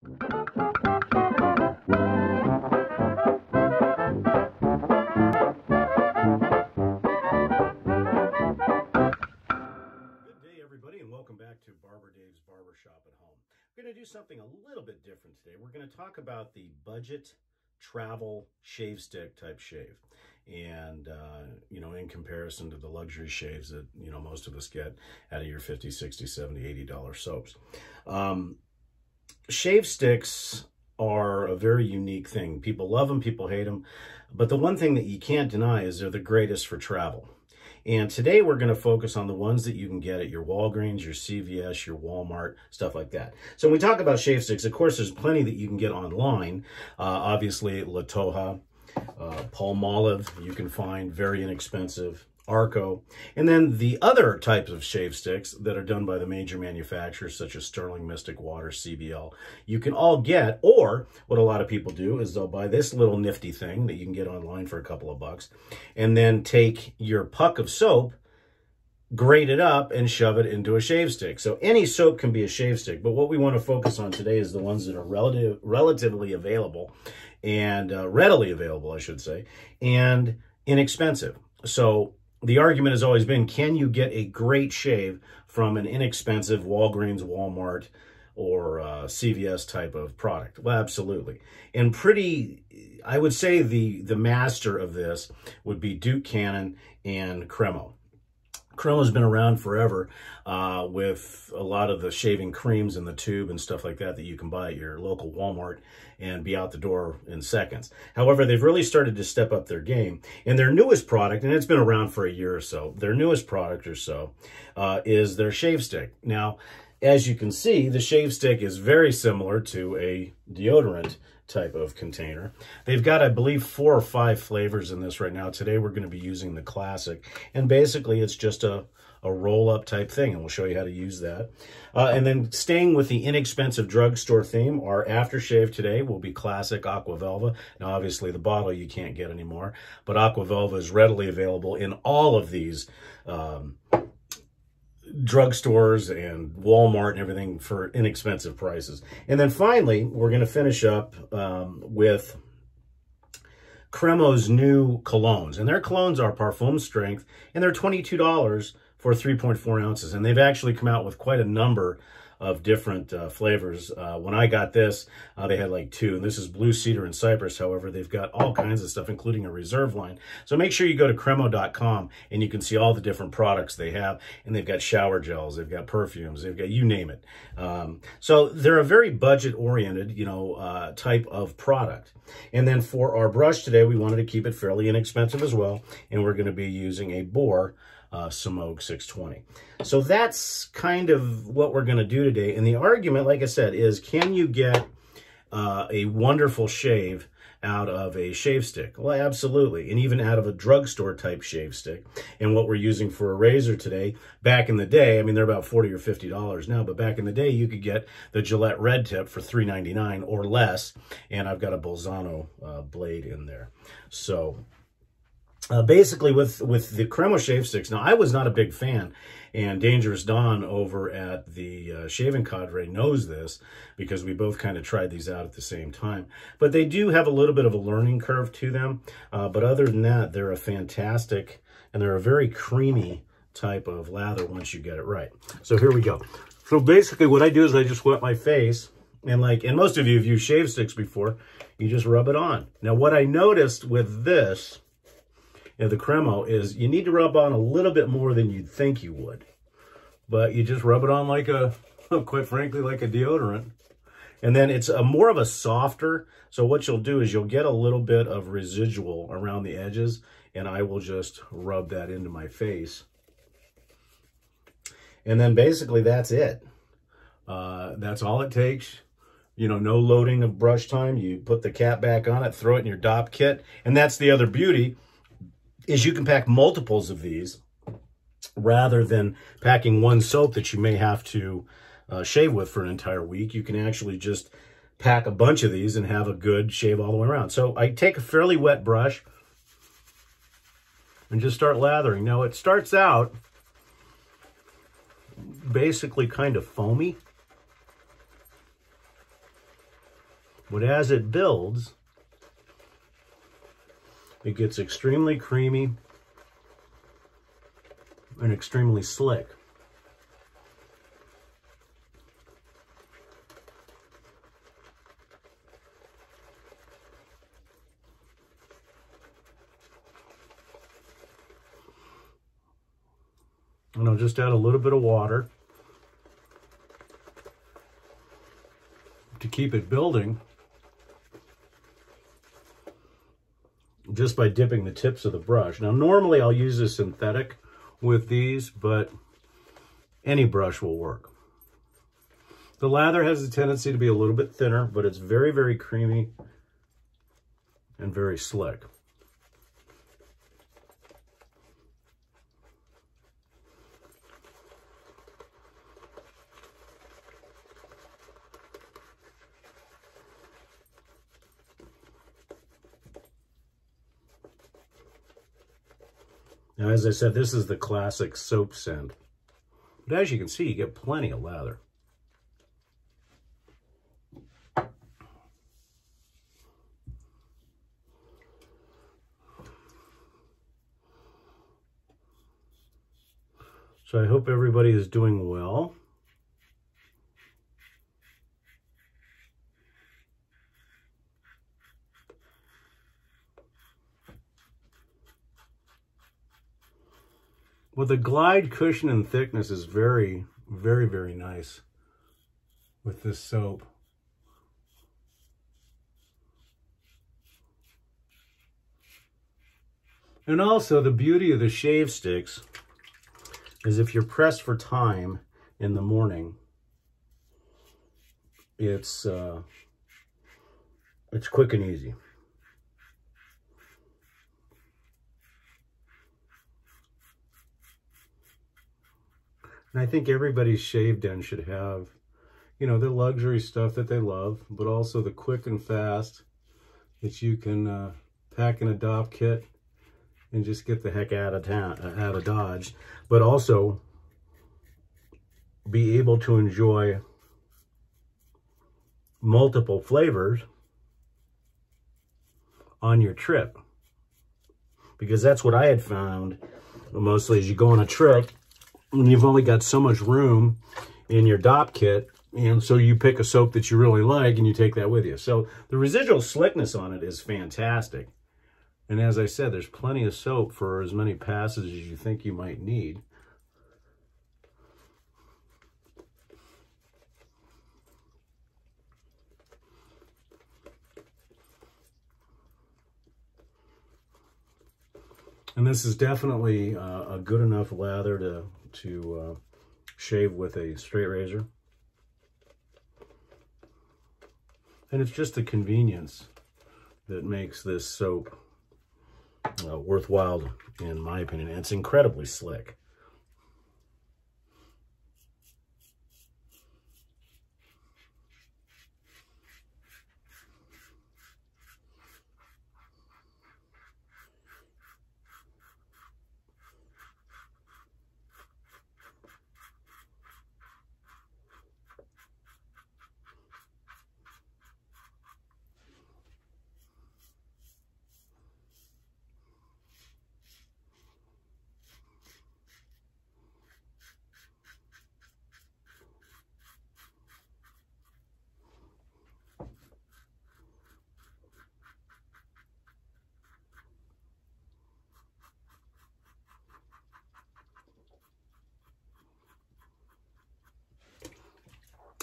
Everybody, and welcome back to Barber Dave's Barbershop at Home. We're going to do something a little bit different today. We're going to talk about the budget travel shave stick type shave, and you know, in comparison to the luxury shaves that, you know, most of us get out of your $50, $60, $70, $80 soaps. Shave sticks are a very unique thing. People love them, people hate them, but the one thing that you can't deny is they're the greatest for travel. And today we're going to focus on the ones that you can get at your Walgreens, your CVS, your Walmart, stuff like that. So when we talk about shave sticks, of course, there's plenty that you can get online. Obviously, La Toja, Palmolive, you can find very inexpensive. Arco, and then the other types of shave sticks that are done by the major manufacturers such as Sterling, Mystic Water, CBL, you can all get, or what a lot of people do is they'll buy this little nifty thing that you can get online for a couple of bucks, and then take your puck of soap, grate it up, and shove it into a shave stick. So any soap can be a shave stick, but what we want to focus on today is the ones that are relatively available, and readily available, I should say, and inexpensive. So the argument has always been, can you get a great shave from an inexpensive Walgreens, Walmart, or CVS type of product? Well, absolutely. And I would say the master of this would be Duke Cannon and Cremo. Cremo's been around forever with a lot of the shaving creams in the tube and stuff like that that you can buy at your local Walmart and be out the door in seconds. However, they've really started to step up their game. And their newest product, and it's been around for a year or so, their newest product or so is their shave stick. Now, as you can see, the shave stick is very similar to a deodorant type of container. They've got, I believe, 4 or 5 flavors in this right now. Today we're going to be using the classic, and basically it's just a roll-up type thing, and we'll show you how to use that. And then staying with the inexpensive drugstore theme, our aftershave today will be classic Aqua Velva. Now, obviously, the bottle you can't get anymore, but Aqua Velva is readily available in all of these drugstores and Walmart and everything for inexpensive prices. And then finally, we're going to finish up with Cremo's new colognes. And their colognes are parfum strength, and they're $22 for 3.4 ounces. And they've actually come out with quite a number of different flavors. When I got this, they had like 2, and this is blue cedar and cypress. However, they've got all kinds of stuff, including a reserve line. So make sure you go to cremo.com and you can see all the different products they have. And they've got shower gels, they've got perfumes, they've got, you name it. So they're a very budget-oriented, you know, type of product. And then for our brush today, we wanted to keep it fairly inexpensive as well, and we're going to be using a Boar Semougue 620. So that's kind of what we're going to do today. And the argument, like I said, is can you get a wonderful shave out of a shave stick? Well, absolutely. And even out of a drugstore type shave stick. And what we're using for a razor today, back in the day, I mean, they're about $40 or $50 now, but back in the day, you could get the Gillette red tip for $3.99 or less. And I've got a Bolzano blade in there. So basically with the Cremo shave sticks, now I was not a big fan, and Dangerous Don over at the Shaving Cadre knows this because we both kind of tried these out at the same time. But they do have a little bit of a learning curve to them. But other than that, they're a fantastic, and they're a very creamy type of lather once you get it right. So here we go. So basically what I do is I just wet my face, and most of you have used shave sticks before, you just rub it on. Now what I noticed with this, the Cremo, is you need to rub on a little bit more than you'd think you would. But you just rub it on like quite frankly, like a deodorant. And then it's more of a softer, so what you'll do is you'll get a little bit of residual around the edges, and I will just rub that into my face. And then basically that's it. That's all it takes. You know, no loading of brush time. You put the cap back on it, throw it in your DOP kit, and that's the other beauty, is you can pack multiples of these rather than packing one soap that you may have to shave with for an entire week. You can actually just pack a bunch of these and have a good shave all the way around. So I take a fairly wet brush and just start lathering. Now it starts out basically kind of foamy, But as it builds, it gets extremely creamy and extremely slick. And I'll just add a little bit of water to keep it building, just by dipping the tips of the brush. Now, normally I'll use a synthetic with these, but any brush will work. The lather has a tendency to be a little bit thinner, but it's very, very creamy and very slick. Now, as I said, this is the classic soap scent. But as you can see, you get plenty of lather. So I hope everybody is doing well. Well, the glide, cushion, and thickness is very, very, very nice with this soap. And also, the beauty of the shave sticks is if you're pressed for time in the morning, it's quick and easy. And I think everybody's shave den should have, you know, the luxury stuff that they love, but also the quick and fast that you can pack in a DOP kit and just get the heck out of town, out of Dodge, but also be able to enjoy multiple flavors on your trip. Because that's what I had found mostly as you go on a trip, and you've only got so much room in your DOP kit, and so you pick a soap that you really like and you take that with you. So the residual slickness on it is fantastic. And as I said, there's plenty of soap for as many passes as you think you might need. And this is definitely a good enough lather to shave with a straight razor. And it's just the convenience that makes this soap worthwhile, in my opinion. And it's incredibly slick.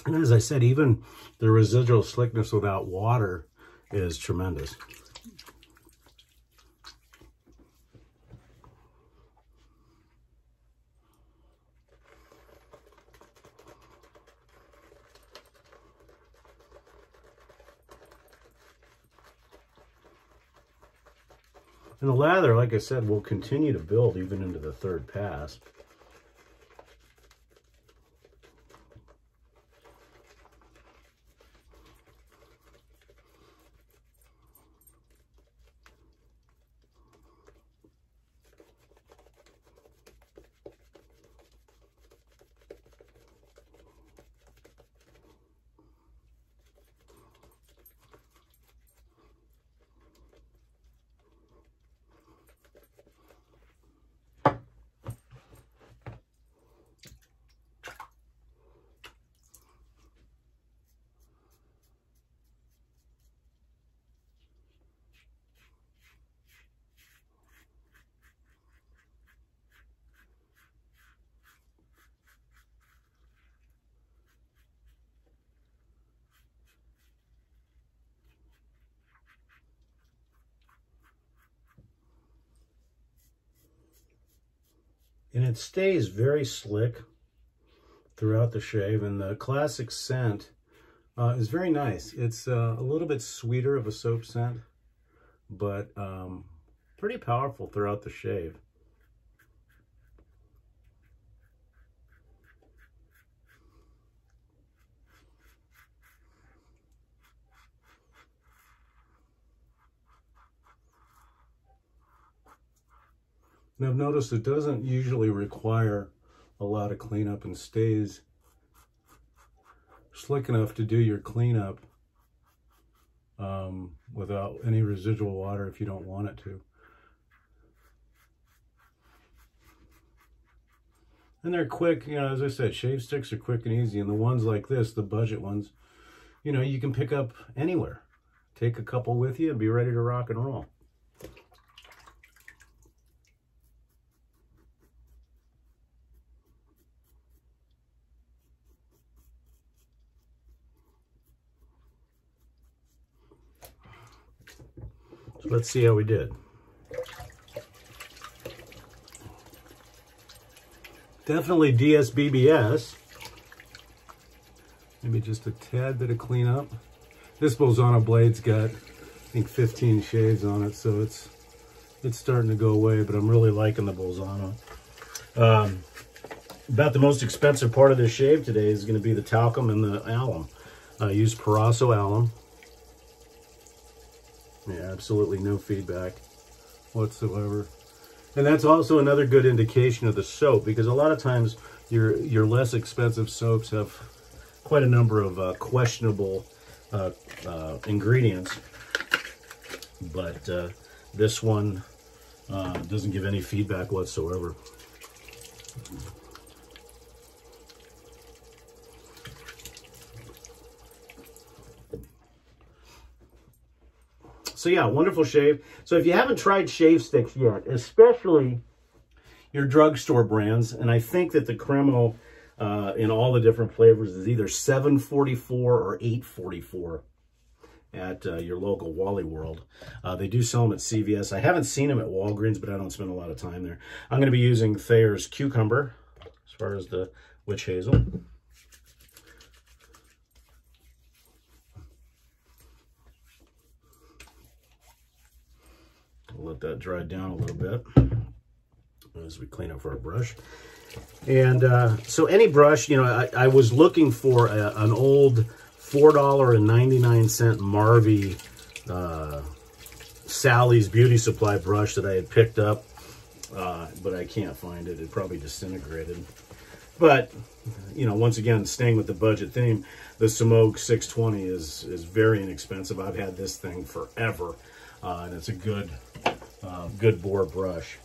And as I said, even the residual slickness without water is tremendous. And the lather, like I said, will continue to build even into the third pass. And it stays very slick throughout the shave, and the classic scent is very nice. It's a little bit sweeter of a soap scent, but pretty powerful throughout the shave. And I've noticed it doesn't usually require a lot of cleanup and stays slick enough to do your cleanup without any residual water if you don't want it to. And they're quick, you know, as I said, shave sticks are quick and easy. And the ones like this, the budget ones, you know, you can pick up anywhere. Take a couple with you and be ready to rock and roll. So let's see how we did. Definitely DSBBS. Maybe just a tad bit of cleanup. This Bolzano blade's got, I think, 15 shades on it, so it's starting to go away, but I'm really liking the Bolzano. About the most expensive part of this shave today is going to be the talcum and the alum. I use Proraso alum. Yeah, absolutely no feedback whatsoever. And that's also another good indication of the soap, because a lot of times your less expensive soaps have quite a number of questionable ingredients, but this one doesn't give any feedback whatsoever. So yeah, wonderful shave. So if you haven't tried shave sticks yet, especially your drugstore brands, and I think that the Cremo in all the different flavors is either $7.44 or $8.44 at your local Wally World. They do sell them at CVS. I haven't seen them at Walgreens, but I don't spend a lot of time there. I'm going to be using Thayers Cucumber as far as the witch hazel. We'll let that dry down a little bit as we clean up our brush. And so any brush, you know, I was looking for an old $4.99 Marvy Sally's Beauty Supply brush that I had picked up, but I can't find it. It probably disintegrated. But, you know, once again, staying with the budget theme, the Semougue 620 is very inexpensive. I've had this thing forever, and it's a good Boar brush.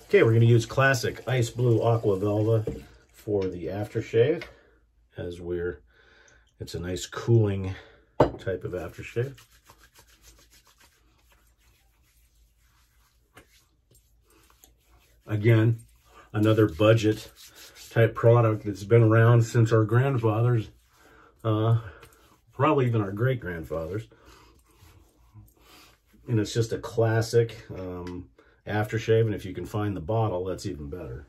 Okay, we're going to use classic ice blue Aqua Velva for the aftershave, as it's a nice cooling type of aftershave. Again, another budget type product that's been around since our grandfathers, probably even our great-grandfathers. And it's just a classic aftershave, and if you can find the bottle, that's even better.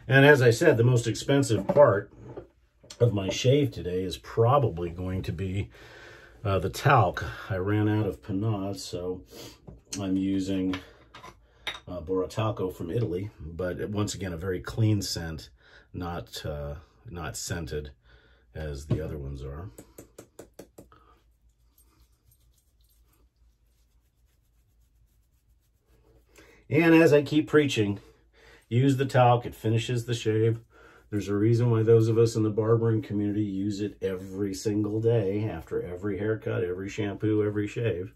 And as I said, the most expensive part of my shave today is probably going to be the talc. I ran out of Pinaud, so I'm using Borotalco from Italy, but once again, a very clean scent, not scented as the other ones are. And as I keep preaching, use the talc. It finishes the shave. There's a reason why those of us in the barbering community use it every single day after every haircut, every shampoo, every shave.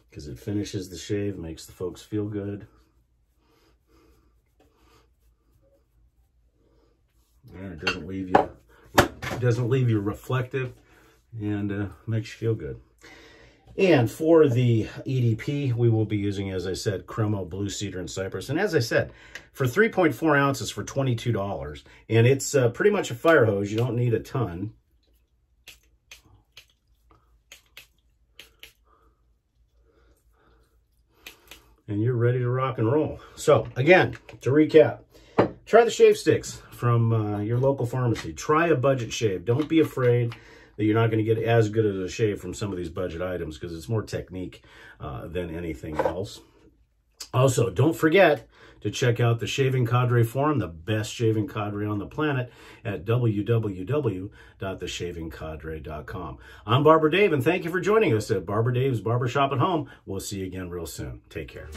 Because it finishes the shave, makes the folks feel good. And it doesn't leave you reflective, and makes you feel good. And for the EDP, we will be using, as I said, Cremo, Blue Cedar, and Cypress. And as I said, for 3.4 ounces for $22. And it's pretty much a fire hose. You don't need a ton. and you're ready to rock and roll. So again, to recap, try the shave sticks from your local pharmacy. Try a budget shave. Don't be afraid that you're not going to get as good as a shave from some of these budget items, because it's more technique than anything else. Also, don't forget to check out the Shaving Cadre Forum, the best shaving cadre on the planet, at www.theshavingcadre.com. I'm Barber Dave, and thank you for joining us at Barber Dave's Barbershop at Home. We'll see you again real soon. Take care.